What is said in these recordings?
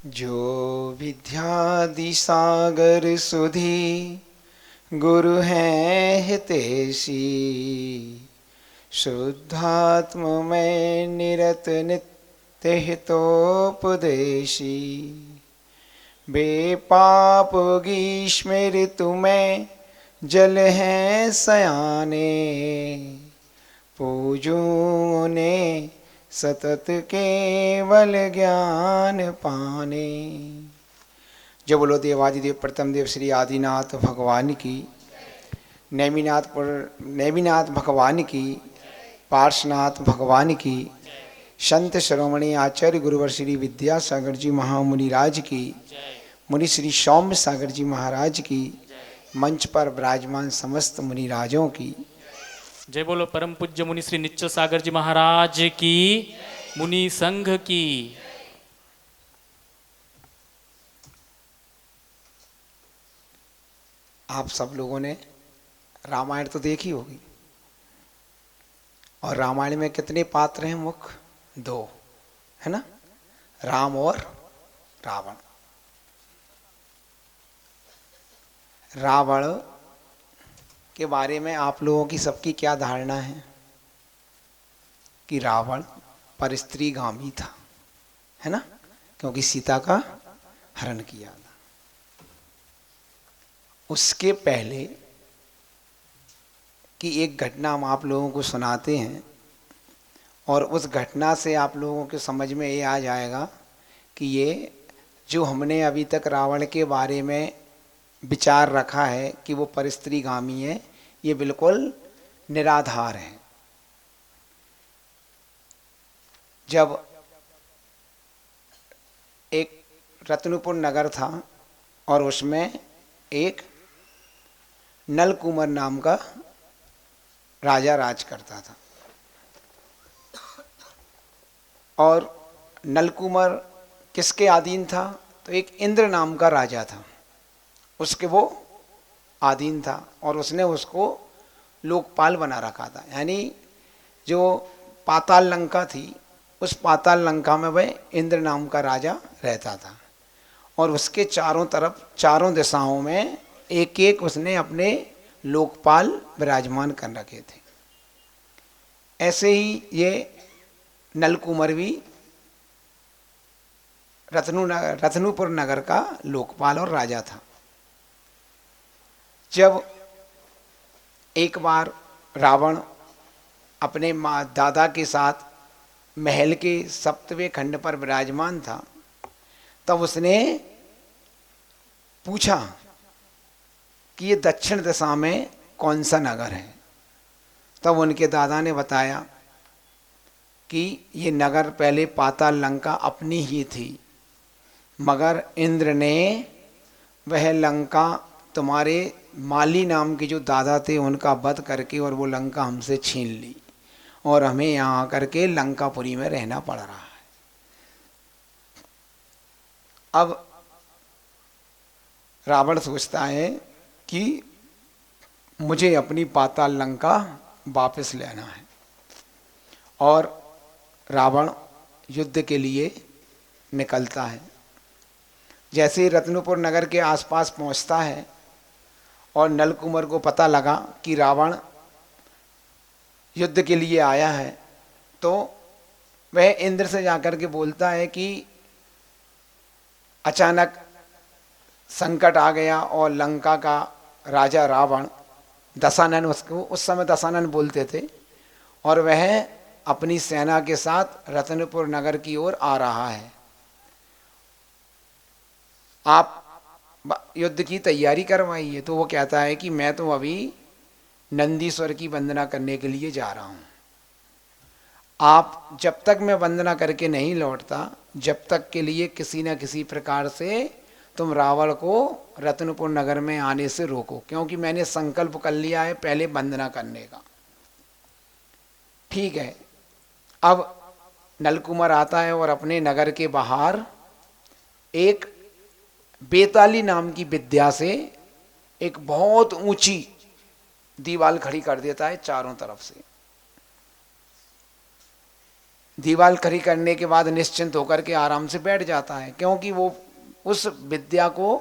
जो विद्यादि सागर सुधी गुरु हैं हितैषी, शुद्धात्म में निरत नित्य हितोपदेशी। बेपाप ग्रीष्म ऋतु में जल हैं सयाने, पूजूं उन्हें सतत केवल ज्ञान पाने। जब बोलो देवादिदेव प्रथम देव श्री आदिनाथ भगवान की, नेमिनाथ भगवान की, पार्श्वनाथ भगवान की, संत शिरोमणि आचार्य गुरुवर श्री विद्यासागर जी महामुनि राज की, मुनि श्री सौम्य सागर जी महाराज की, मंच पर विराजमान समस्त मुनि राजों की। जय बोलो परम पूज्य मुनि श्री नित्य सागर जी महाराज की, मुनि संघ की। आप सब लोगों ने रामायण तो देखी होगी, और रामायण में कितने पात्र हैं मुख्य? दो, है ना, राम और रावण। रावण के बारे में आप लोगों की सबकी क्या धारणा है? कि रावण परस्त्रीगामी था, है ना, क्योंकि सीता का हरण किया था। उसके पहले की एक घटना हम आप लोगों को सुनाते हैं, और उस घटना से आप लोगों के समझ में ये आ जाएगा कि ये जो हमने अभी तक रावण के बारे में विचार रखा है कि वो परस्त्रीगामी है, ये बिल्कुल निराधार है। जब एक रत्नपुर नगर था और उसमें एक नलकुमार नाम का राजा राज करता था, और नलकुमार किसके अधीन था? तो एक इंद्र नाम का राजा था, उसके वो अधीन था, और उसने उसको लोकपाल बना रखा था। यानी जो पाताल लंका थी, उस पाताल लंका में वह इंद्र नाम का राजा रहता था, और उसके चारों तरफ, चारों दिशाओं में एक एक उसने अपने लोकपाल विराजमान कर रखे थे। ऐसे ही ये नलकुमार भी रत्नपुर नगर का लोकपाल और राजा था। जब एक बार रावण अपने माँ दादा के साथ महल के सप्तवें खंड पर विराजमान था, तब उसने पूछा कि ये दक्षिण दिशा में कौन सा नगर है। तब उनके दादा ने बताया कि ये नगर पहले पाताल लंका अपनी ही थी, मगर इंद्र ने वह लंका तुम्हारे माली नाम के जो दादा थे उनका वध करके और वो लंका हमसे छीन ली, और हमें यहाँ आकर के लंकापुरी में रहना पड़ रहा है। अब रावण सोचता है कि मुझे अपनी पाताल लंका वापस लेना है, और रावण युद्ध के लिए निकलता है। जैसे ही रत्नपुर नगर के आसपास पहुंचता है और नलकुमार को पता लगा कि रावण युद्ध के लिए आया है, तो वह इंद्र से जाकर के बोलता है कि अचानक संकट आ गया और लंका का राजा रावण, दशानन उसको उस समय दशानन बोलते थे, और वह अपनी सेना के साथ रत्नपुर नगर की ओर आ रहा है। आप युद्ध की तैयारी करवाइए। तो वो कहता है कि मैं तो अभी नंदीश्वर की वंदना करने के लिए जा रहा हूँ। आप जब तक मैं वंदना करके नहीं लौटता, जब तक के लिए किसी न किसी प्रकार से तुम रावण को रत्नपुर नगर में आने से रोको, क्योंकि मैंने संकल्प कर लिया है पहले वंदना करने का। ठीक है। अब नलकुमार आता है और अपने नगर के बाहर एक बेताली नाम की विद्या से एक बहुत ऊंची दीवार खड़ी कर देता है चारों तरफ से। दीवाल खड़ी करने के बाद निश्चिंत होकर के आराम से बैठ जाता है, क्योंकि वो उस विद्या को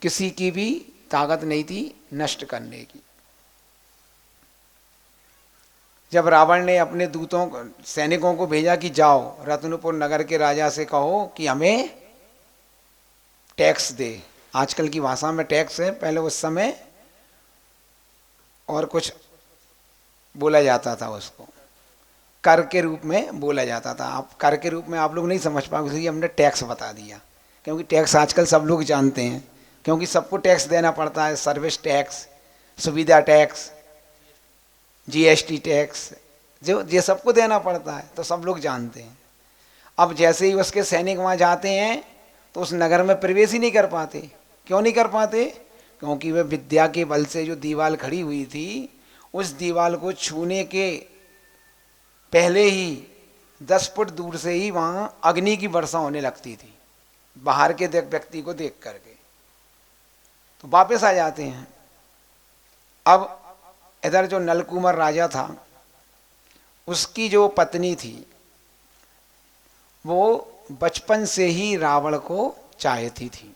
किसी की भी ताकत नहीं थी नष्ट करने की। जब रावण ने अपने दूतों सैनिकों को भेजा कि जाओ रत्नपुर नगर के राजा से कहो कि हमें टैक्स दे, आजकल की भाषा में टैक्स है, पहले उस समय और कुछ बोला जाता था, उसको कर के रूप में बोला जाता था। आप कर के रूप में आप लोग नहीं समझ पाओगे, इसलिए हमने टैक्स बता दिया, क्योंकि टैक्स आजकल सब लोग जानते हैं, क्योंकि सबको टैक्स देना पड़ता है, सर्विस टैक्स, सुविधा टैक्स, जीएसटी टैक्स, जो ये सबको देना पड़ता है, तो सब लोग जानते हैं। अब जैसे ही उसके सैनिक वहाँ जाते हैं तो उस नगर में प्रवेश ही नहीं कर पाते। क्यों नहीं कर पाते? क्योंकि वह विद्या के बल से जो दीवार खड़ी हुई थी, उस दीवार को छूने के पहले ही 10 फुट दूर से ही वहाँ अग्नि की वर्षा होने लगती थी, बाहर के व्यक्ति को देख करके। तो वापस आ जाते हैं। अब इधर जो नलकुमार राजा था, उसकी जो पत्नी थी वो बचपन से ही रावण को चाहती थी,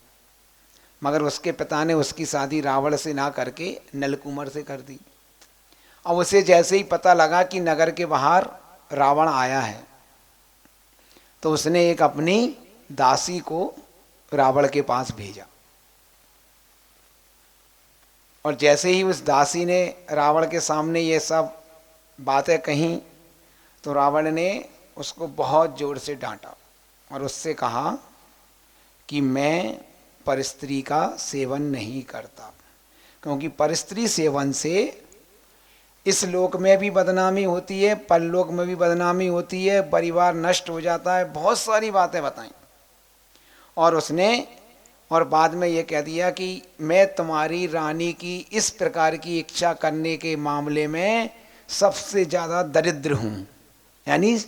मगर उसके पिता ने उसकी शादी रावण से ना करके नलकुमार से कर दी। अब उसे जैसे ही पता लगा कि नगर के बाहर रावण आया है, तो उसने एक अपनी दासी को रावण के पास भेजा, और जैसे ही उस दासी ने रावण के सामने ये सब बातें कहीं, तो रावण ने उसको बहुत जोर से डांटा और उससे कहा कि मैं परस्त्री का सेवन नहीं करता, क्योंकि परस्त्री सेवन से इस लोक में भी बदनामी होती है, परलोक में भी बदनामी होती है, परिवार नष्ट हो जाता है, बहुत सारी बातें बताई। और उसने और बाद में ये कह दिया कि मैं तुम्हारी रानी की इस प्रकार की इच्छा करने के मामले में सबसे ज़्यादा दरिद्र हूँ, यानी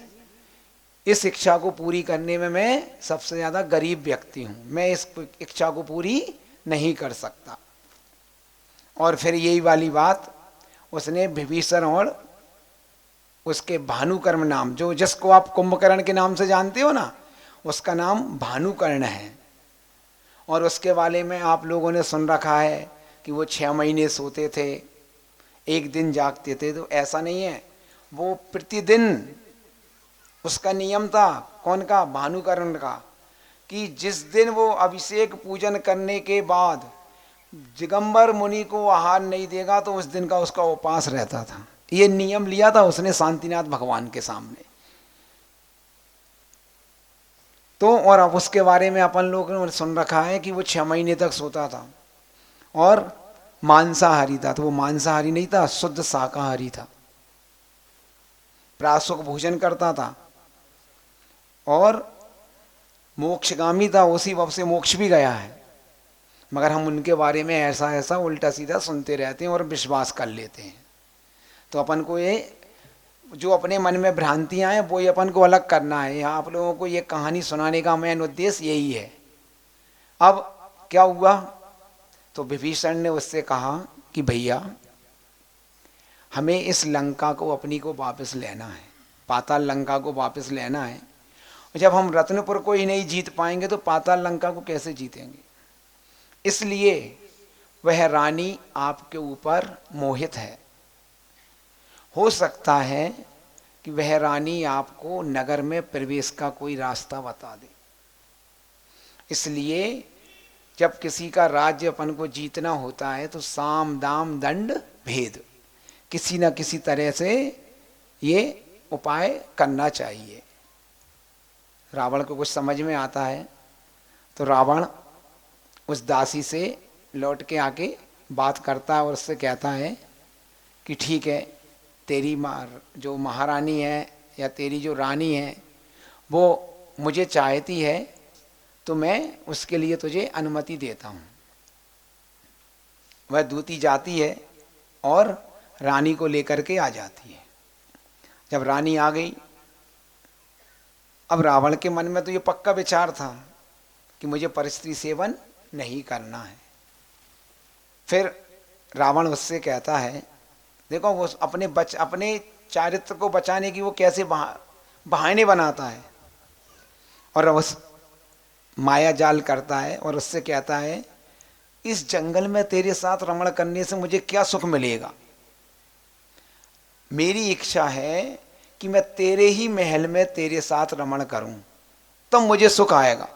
इस इच्छा को पूरी करने में मैं सबसे ज़्यादा गरीब व्यक्ति हूँ, मैं इस इच्छा को पूरी नहीं कर सकता। और फिर यही वाली बात उसने विभीषण और उसके भानुकर्ण नाम, जो जिसको आप कुंभकर्ण के नाम से जानते हो ना, उसका नाम भानुकर्ण है। और उसके बारे में आप लोगों ने सुन रखा है कि वो 6 महीने सोते थे, एक दिन जागते थे। तो ऐसा नहीं है, वो प्रतिदिन उसका नियम था। कौन का? भानुकर्ण का। कि जिस दिन वो अभिषेक पूजन करने के बाद दिगंबर मुनि को आहार नहीं देगा, तो उस दिन का उसका उपवास रहता था। ये नियम लिया था उसने शांतिनाथ भगवान के सामने। तो और अब उसके बारे में अपन लोगों ने सुन रखा है कि वो 6 महीने तक सोता था और मांसाहारी था। तो वो मांसाहारी नहीं था, शुद्ध शाकाहारी था, प्रासुक भोजन करता था और मोक्षगामी था, उसी वक्त से मोक्ष भी गया है। मगर हम उनके बारे में ऐसा ऐसा उल्टा सीधा सुनते रहते हैं और विश्वास कर लेते हैं। तो अपन को ये जो अपने मन में भ्रांतियां हैं वो ये अपन को अलग करना है। यहाँ आप लोगों को ये कहानी सुनाने का मेन उद्देश्य यही है। अब क्या हुआ? तो विभीषण ने उससे कहा कि भैया हमें इस लंका को अपनी को वापस लेना है, पाताल लंका को वापस लेना है। जब हम रत्नपुर को ही नहीं जीत पाएंगे तो पाताल लंका को कैसे जीतेंगे? इसलिए वह रानी आपके ऊपर मोहित है। हो सकता है कि वह रानी आपको नगर में प्रवेश का कोई रास्ता बता दे। इसलिए जब किसी का राज्य अपन को जीतना होता है तो साम दाम दंड भेद किसी न किसी तरह से ये उपाय करना चाहिए। रावण को कुछ समझ में आता है तो रावण उस दासी से लौट के आके बात करता है और उससे कहता है कि ठीक है, तेरी जो महारानी है या तेरी जो रानी है वो मुझे चाहती है तो मैं उसके लिए तुझे अनुमति देता हूँ। वह दूती जाती है और रानी को लेकर के आ जाती है। जब रानी आ गई, अब रावण के मन में तो ये पक्का विचार था कि मुझे परस्त्री सेवन नहीं करना है। फिर रावण उससे कहता है, देखो वो अपने चारित्र को बचाने की वो कैसे बहाने बनाता है और उस माया जाल करता है और उससे कहता है इस जंगल में तेरे साथ रमण करने से मुझे क्या सुख मिलेगा। मेरी इच्छा है कि मैं तेरे ही महल में तेरे साथ रमण करूं, तब मुझे सुख आएगा।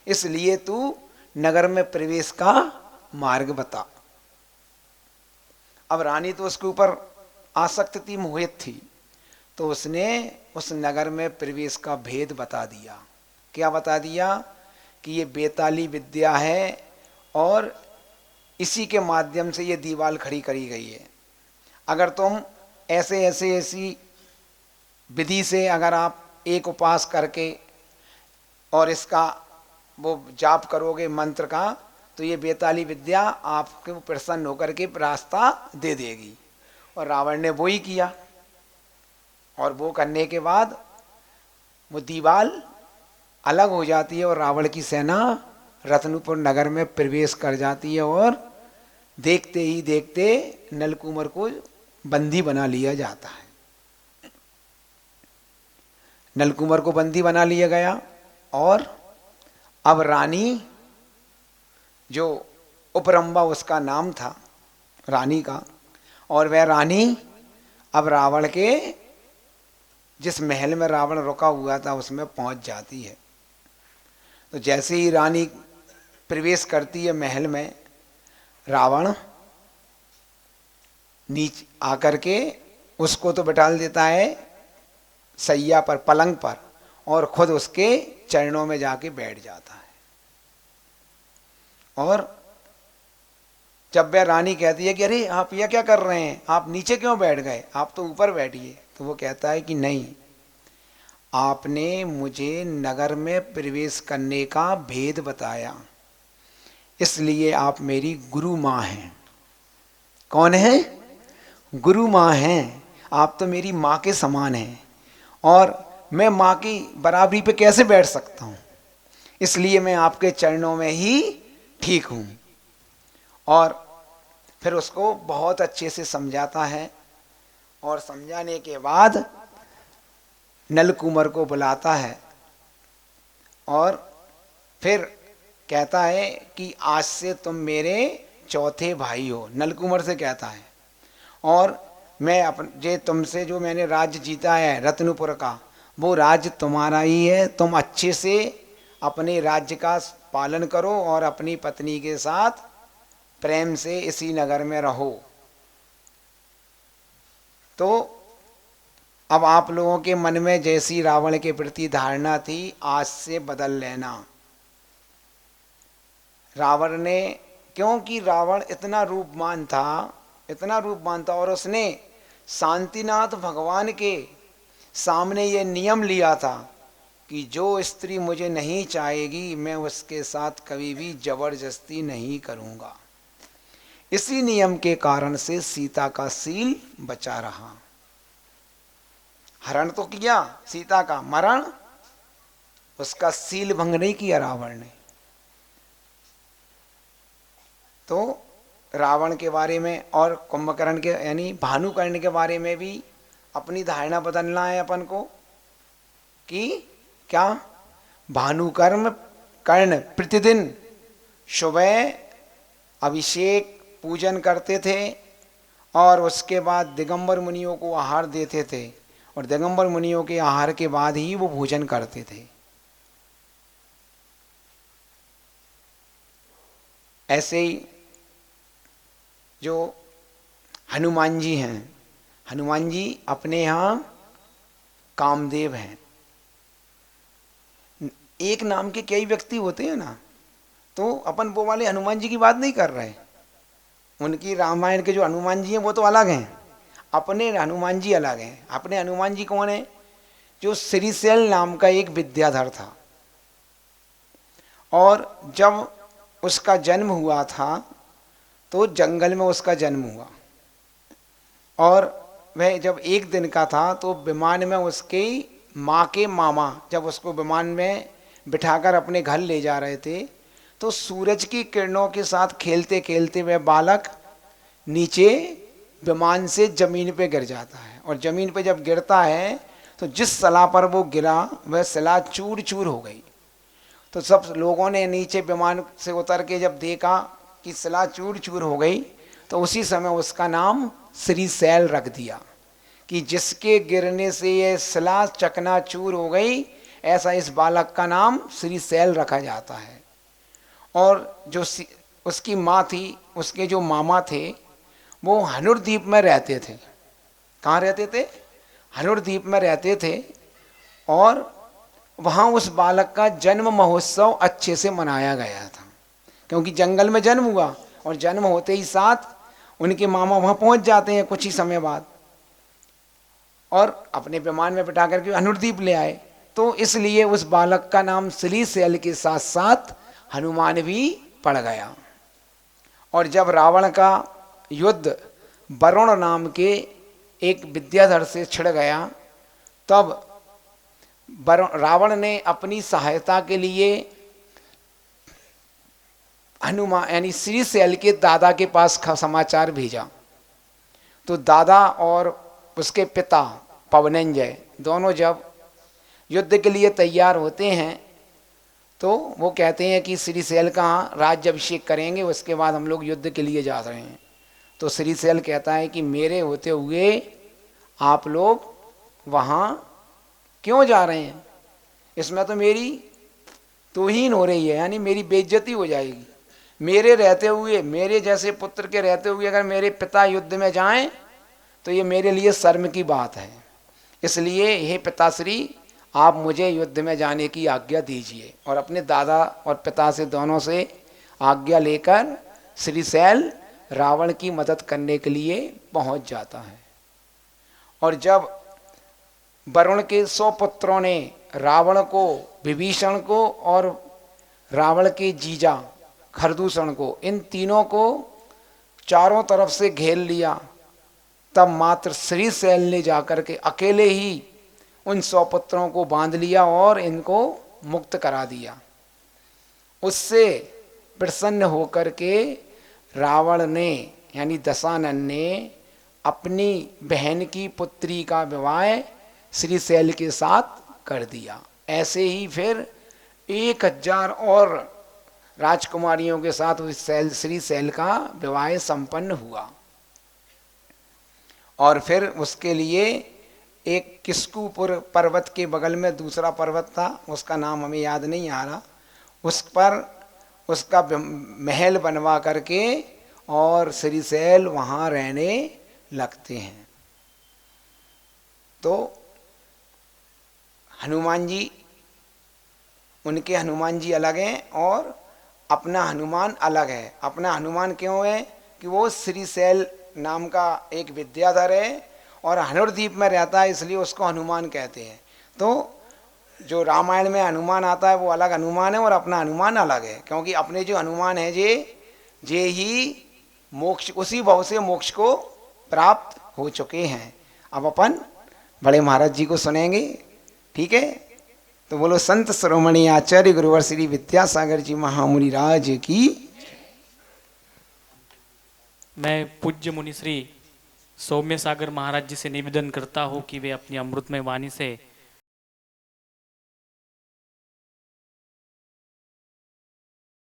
इसलिए तू नगर में प्रवेश का मार्ग बता। अब रानी तो उसके ऊपर आसक्त थी, मोहित थी, तो उसने उस नगर में प्रवेश का भेद बता दिया। क्या बता दिया कि ये बेताली विद्या है और इसी के माध्यम से ये दीवार खड़ी करी गई है। अगर तुम ऐसी विधि से अगर आप एक उपास करके और इसका वो जाप करोगे मंत्र का, तो ये बेताली विद्या आपको प्रसन्न होकर के रास्ता दे देगी। और रावण ने वो ही किया और वो करने के बाद वो दीवार अलग हो जाती है और रावण की सेना रत्नपुर नगर में प्रवेश कर जाती है और देखते ही देखते नलकुमार को बंदी बना लिया जाता है। नलकुमार को बंदी बना लिया गया और अब रानी जो उपरंबा उसका नाम था रानी का, और वह रानी अब रावण के जिस महल में रावण रुका हुआ था उसमें पहुंच जाती है। तो जैसे ही रानी प्रवेश करती है महल में, रावण नीचे आकर के उसको तो बिठाल देता है सैया पर, पलंग पर, और खुद उसके चरणों में जाके बैठ जाता है। और जब वह रानी कहती है कि अरे आप यह क्या कर रहे हैं, आप नीचे क्यों बैठ गए, आप तो ऊपर बैठिए, तो वो कहता है कि नहीं, आपने मुझे नगर में प्रवेश करने का भेद बताया, इसलिए आप मेरी गुरु माँ हैं। कौन है? गुरु माँ हैं। आप तो मेरी माँ के समान हैं और मैं माँ की बराबरी पे कैसे बैठ सकता हूँ, इसलिए मैं आपके चरणों में ही ठीक हूँ। और फिर उसको बहुत अच्छे से समझाता है और समझाने के बाद नलकुमार को बुलाता है और फिर कहता है कि आज से तुम मेरे चौथे भाई हो। नलकुमार से कहता है, और मैं जे तुमसे जो मैंने राज्य जीता है रत्नपुर का, वो राज्य तुम्हारा ही है। तुम अच्छे से अपने राज्य का पालन करो और अपनी पत्नी के साथ प्रेम से इसी नगर में रहो। तो अब आप लोगों के मन में जैसी रावण के प्रति धारणा थी, आज से बदल लेना। रावण ने, क्योंकि रावण इतना रूपवान था और उसने शांतिनाथ भगवान के सामने ये नियम लिया था कि जो स्त्री मुझे नहीं चाहेगी मैं उसके साथ कभी भी जबरदस्ती नहीं करूँगा। इसी नियम के कारण से सीता का सील बचा रहा। हरण तो किया सीता का, मरण उसका सील भंग नहीं किया रावण ने। तो रावण के बारे में और कुंभकर्ण के यानी भानुकर्ण के बारे में भी अपनी धारणा बदलना है अपन को कि क्या भानुकर्ण प्रतिदिन सुबह अभिषेक पूजन करते थे और उसके बाद दिगंबर मुनियों को आहार देते थे और दिगंबर मुनियों के आहार के बाद ही वो भोजन करते थे। ऐसे ही जो हनुमान जी हैं, हनुमान जी अपने यहाँ कामदेव हैं। एक नाम के कई व्यक्ति होते हैं ना, तो अपन वो वाले हनुमान जी की बात नहीं कर रहे। उनकी रामायण के जो हनुमान जी हैं वो तो अलग हैं, अपने हनुमान जी अलग हैं। अपने हनुमान जी कौन है? जो श्रीशैल नाम का एक विद्याधर था और जब उसका जन्म हुआ था तो जंगल में उसका जन्म हुआ और वह जब एक दिन का था तो विमान में उसकी माँ के मामा जब उसको विमान में बिठाकर अपने घर ले जा रहे थे तो सूरज की किरणों के साथ खेलते खेलते वह बालक नीचे विमान से जमीन पे गिर जाता है और जमीन पे जब गिरता है तो जिस शिला पर वो गिरा वह शिला चूर चूर हो गई। तो सब लोगों ने नीचे विमान से उतर के जब देखा कि शिला चूर चूर हो गई, तो उसी समय उसका नाम श्रीशैल रख दिया कि जिसके गिरने से ये शिला चकनाचूर हो गई, ऐसा इस बालक का नाम श्रीशैल रखा जाता है। और जो उसकी माँ थी, उसके जो मामा थे, वो हनुरद्वीप में रहते थे। कहाँ रहते थे? हनुरद्वीप में रहते थे। और वहाँ उस बालक का जन्म महोत्सव अच्छे से मनाया गया था, क्योंकि जंगल में जन्म हुआ और जन्म होते ही साथ उनके मामा वहाँ पहुँच जाते हैं कुछ ही समय बाद, और अपने विमान में बिठा करके हनुरद्वीप ले आए। तो इसलिए उस बालक का नाम श्रीशैल के साथ साथ हनुमान भी पड़ गया। और जब रावण का युद्ध वरुण नाम के एक विद्याधर से छिड़ गया, तब रावण ने अपनी सहायता के लिए हनुमान यानी श्रीशैल के दादा के पास समाचार भेजा। तो दादा और उसके पिता पवनंजय दोनों जब युद्ध के लिए तैयार होते हैं, तो वो कहते हैं कि श्रीशैल का राज्याभिषेक करेंगे, उसके बाद हम लोग युद्ध के लिए जा रहे हैं। तो श्रीशैल कहता है कि मेरे होते हुए आप लोग वहाँ क्यों जा रहे हैं? इसमें तो मेरी तौहीन हो रही है, यानी मेरी बेइज्जती हो जाएगी। मेरे रहते हुए, मेरे जैसे पुत्र के रहते हुए अगर मेरे पिता युद्ध में जाएं तो ये मेरे लिए शर्म की बात है। इसलिए हे पिताश्री, आप मुझे युद्ध में जाने की आज्ञा दीजिए। और अपने दादा और पिता से दोनों से आज्ञा लेकर श्रीशैल रावण की मदद करने के लिए पहुंच जाता है। और जब वरुण के 100 पुत्रों ने रावण को, विभीषण को और रावण के जीजा खरदूषण को, इन तीनों को चारों तरफ से घेर लिया, तब मात्र श्रीशैल ने जाकर के अकेले ही उन 100 पुत्रों को बांध लिया और इनको मुक्त करा दिया। उससे प्रसन्न होकर के रावण ने यानी दशानन ने अपनी बहन की पुत्री का विवाह श्रीशैल के साथ कर दिया। ऐसे ही फिर 1000 और राजकुमारियों के साथ उस श्रीशैल का विवाह संपन्न हुआ। और फिर उसके लिए एक किस्कुपुर पर्वत के बगल में दूसरा पर्वत था, उसका नाम हमें याद नहीं आ रहा, उस पर उसका महल बनवा करके और श्रीशैल वहाँ रहने लगते हैं। तो हनुमान जी, उनके हनुमान जी अलग हैं और अपना हनुमान अलग है। अपना हनुमान क्यों है कि वो श्रीशैल नाम का एक विद्याधर है और हनुरद्वीप में रहता है, इसलिए उसको हनुमान कहते हैं। तो जो रामायण में हनुमान आता है वो अलग हनुमान है और अपना हनुमान अलग है, क्योंकि अपने जो हनुमान है जे ही मोक्ष, उसी भाव से मोक्ष को प्राप्त हो चुके हैं। अब अपन बड़े महाराज जी को सुनेंगे, ठीक है? तो बोलो संत शिरोमणि आचार्य गुरुवर श्री विद्यासागर जी महामुनि राज की। मैं पूज्य मुनि श्री सौम्य सागर महाराज जी से निवेदन करता हूँ कि वे अपनी अमृतमय वाणी से